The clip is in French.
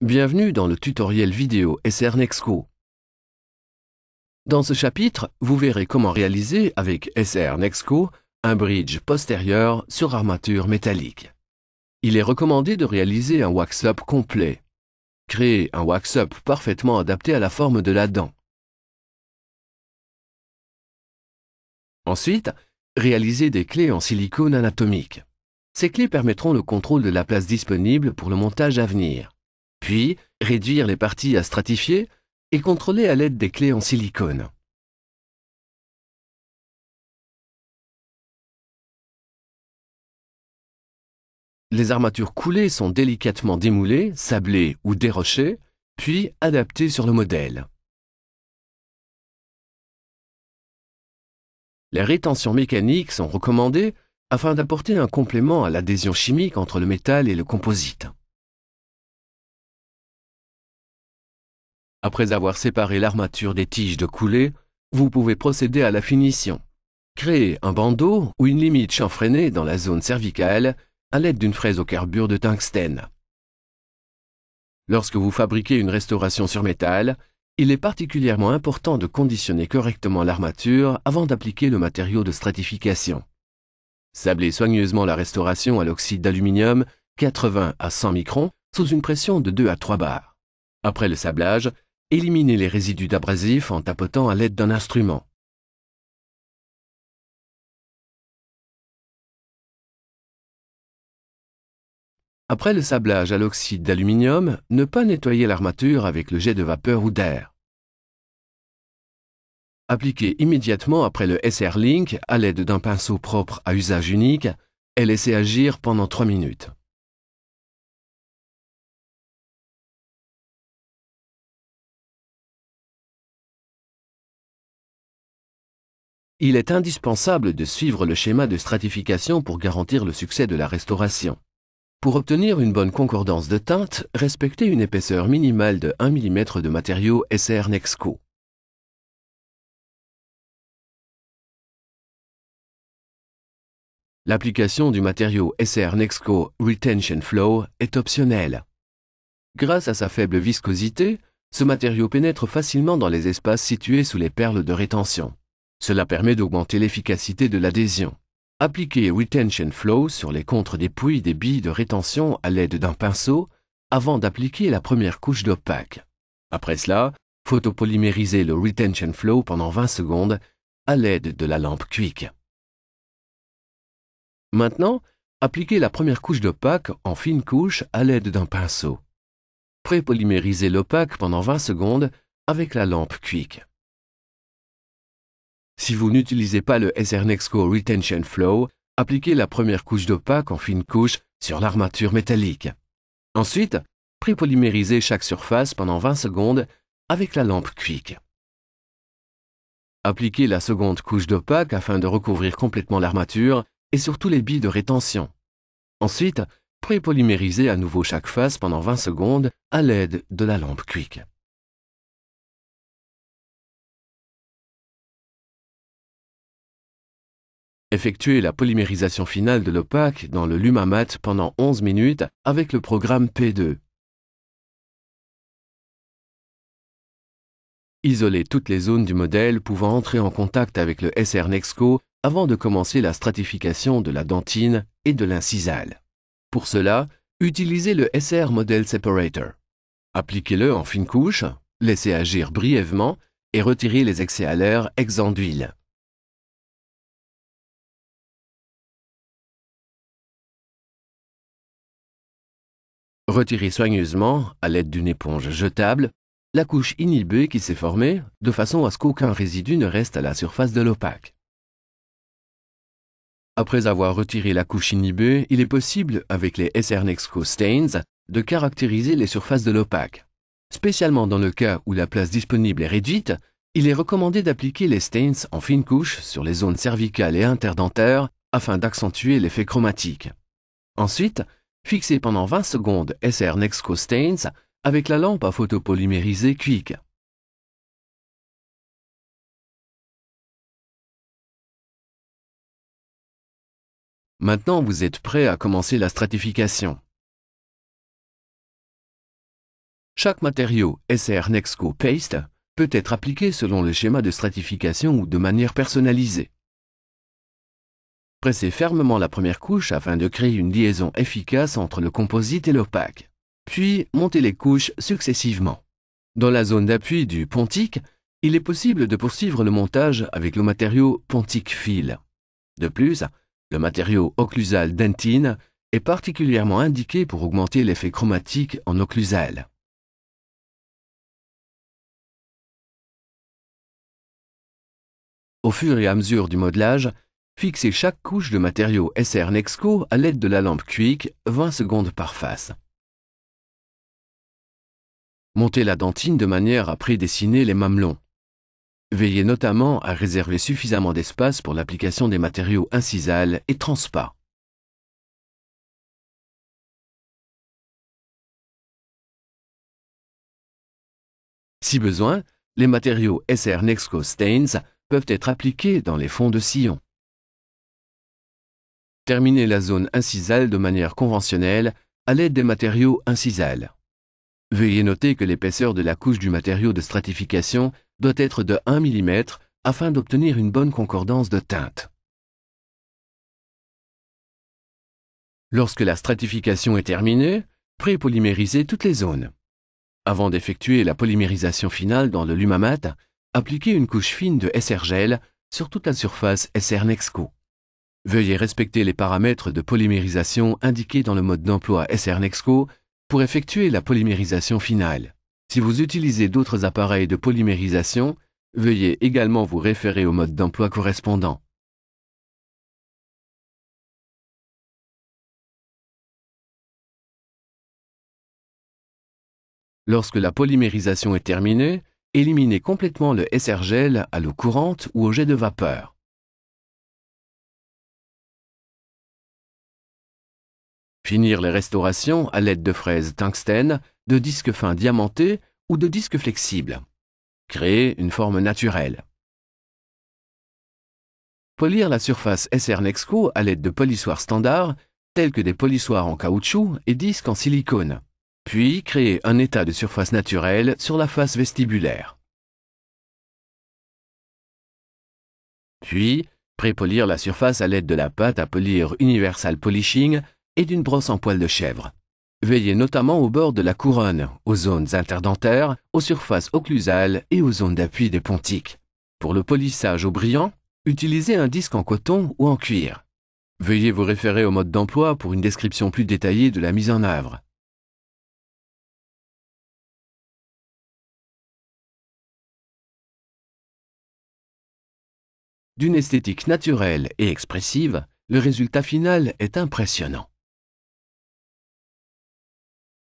Bienvenue dans le tutoriel vidéo SR Nexco. Dans ce chapitre, vous verrez comment réaliser avec SR Nexco un bridge postérieur sur armature métallique. Il est recommandé de réaliser un wax-up complet. Créer un wax-up parfaitement adapté à la forme de la dent. Ensuite, réaliser des clés en silicone anatomique. Ces clés permettront le contrôle de la place disponible pour le montage à venir. Puis, réduire les parties à stratifier et contrôler à l'aide des clés en silicone. Les armatures coulées sont délicatement démoulées, sablées ou dérochées, puis adaptées sur le modèle. Les rétentions mécaniques sont recommandées afin d'apporter un complément à l'adhésion chimique entre le métal et le composite. Après avoir séparé l'armature des tiges de coulée, vous pouvez procéder à la finition. Créez un bandeau ou une limite chanfreinée dans la zone cervicale à l'aide d'une fraise au carbure de tungstène. Lorsque vous fabriquez une restauration sur métal, il est particulièrement important de conditionner correctement l'armature avant d'appliquer le matériau de stratification. Sablez soigneusement la restauration à l'oxyde d'aluminium 80 à 100 microns sous une pression de 2 à 3 bars. Après le sablage, éliminez les résidus d'abrasif en tapotant à l'aide d'un instrument. Après le sablage à l'oxyde d'aluminium, ne pas nettoyer l'armature avec le jet de vapeur ou d'air. Appliquez immédiatement après le SR Link à l'aide d'un pinceau propre à usage unique et laissez agir pendant 3 minutes. Il est indispensable de suivre le schéma de stratification pour garantir le succès de la restauration. Pour obtenir une bonne concordance de teinte, respectez une épaisseur minimale de 1 mm de matériau SR Nexco. L'application du matériau SR Nexco Retention Flow est optionnelle. Grâce à sa faible viscosité, ce matériau pénètre facilement dans les espaces situés sous les perles de rétention. Cela permet d'augmenter l'efficacité de l'adhésion. Appliquez Retention Flow sur les contre-dépouilles des billes de rétention à l'aide d'un pinceau avant d'appliquer la première couche d'opaque. Après cela, photopolymérisez le Retention Flow pendant 20 secondes à l'aide de la lampe Quick. Maintenant, appliquez la première couche d'opaque en fine couche à l'aide d'un pinceau. Pré-polymérisez l'opaque pendant 20 secondes avec la lampe Quick. Si vous n'utilisez pas le SR Nexco Retention Flow, appliquez la première couche d'opaque en fine couche sur l'armature métallique. Ensuite, pré-polymérisez chaque surface pendant 20 secondes avec la lampe Quick. Appliquez la seconde couche d'opaque afin de recouvrir complètement l'armature et surtout les billes de rétention. Ensuite, pré-polymérisez à nouveau chaque face pendant 20 secondes à l'aide de la lampe Quick. Effectuez la polymérisation finale de l'opaque dans le Lumamat pendant 11 minutes avec le programme P2. Isolez toutes les zones du modèle pouvant entrer en contact avec le SR Nexco avant de commencer la stratification de la dentine et de l'incisale. Pour cela, utilisez le SR Model Separator. Appliquez-le en fine couche, laissez agir brièvement et retirez les excès à l'air exempts d'huile. Retirez soigneusement, à l'aide d'une éponge jetable, la couche inhibée qui s'est formée, de façon à ce qu'aucun résidu ne reste à la surface de l'opaque. Après avoir retiré la couche inhibée, il est possible, avec les SR Nexco Stains, de caractériser les surfaces de l'opaque. Spécialement dans le cas où la place disponible est réduite, il est recommandé d'appliquer les stains en fine couche sur les zones cervicales et interdentaires afin d'accentuer l'effet chromatique. Ensuite, fixez pendant 20 secondes SR Nexco Stains avec la lampe à photopolymériser Quick. Maintenant, vous êtes prêt à commencer la stratification. Chaque matériau SR Nexco Paste peut être appliqué selon le schéma de stratification ou de manière personnalisée. Pressez fermement la première couche afin de créer une liaison efficace entre le composite et l'opaque. Puis, montez les couches successivement. Dans la zone d'appui du pontique, il est possible de poursuivre le montage avec le matériau Pontic Fill. De plus, le matériau occlusal dentine est particulièrement indiqué pour augmenter l'effet chromatique en occlusal. Au fur et à mesure du modelage, fixez chaque couche de matériau SR Nexco à l'aide de la lampe Quick 20 secondes par face. Montez la dentine de manière à prédessiner les mamelons. Veillez notamment à réserver suffisamment d'espace pour l'application des matériaux incisal et transpas. Si besoin, les matériaux SR Nexco Stains peuvent être appliqués dans les fonds de sillon. Terminez la zone incisale de manière conventionnelle à l'aide des matériaux incisal. Veuillez noter que l'épaisseur de la couche du matériau de stratification doit être de 1 mm afin d'obtenir une bonne concordance de teinte. Lorsque la stratification est terminée, pré-polymérisez toutes les zones. Avant d'effectuer la polymérisation finale dans le Lumamat, appliquez une couche fine de SR Gel sur toute la surface SR Nexco. Veuillez respecter les paramètres de polymérisation indiqués dans le mode d'emploi SR Nexco pour effectuer la polymérisation finale. Si vous utilisez d'autres appareils de polymérisation, veuillez également vous référer au mode d'emploi correspondant. Lorsque la polymérisation est terminée, éliminez complètement le SR Gel à l'eau courante ou au jet de vapeur. Finir les restaurations à l'aide de fraises tungstène, de disques fins diamantés ou de disques flexibles. Créer une forme naturelle. Polir la surface SR Nexco à l'aide de polissoirs standards, tels que des polissoirs en caoutchouc et disques en silicone. Puis créer un état de surface naturelle sur la face vestibulaire. Puis, pré-polir la surface à l'aide de la pâte à polir Universal Polishing et d'une brosse en poil de chèvre. Veillez notamment au bord de la couronne, aux zones interdentaires, aux surfaces occlusales et aux zones d'appui des pontiques. Pour le polissage au brillant, utilisez un disque en coton ou en cuir. Veuillez vous référer au mode d'emploi pour une description plus détaillée de la mise en œuvre. D'une esthétique naturelle et expressive, le résultat final est impressionnant.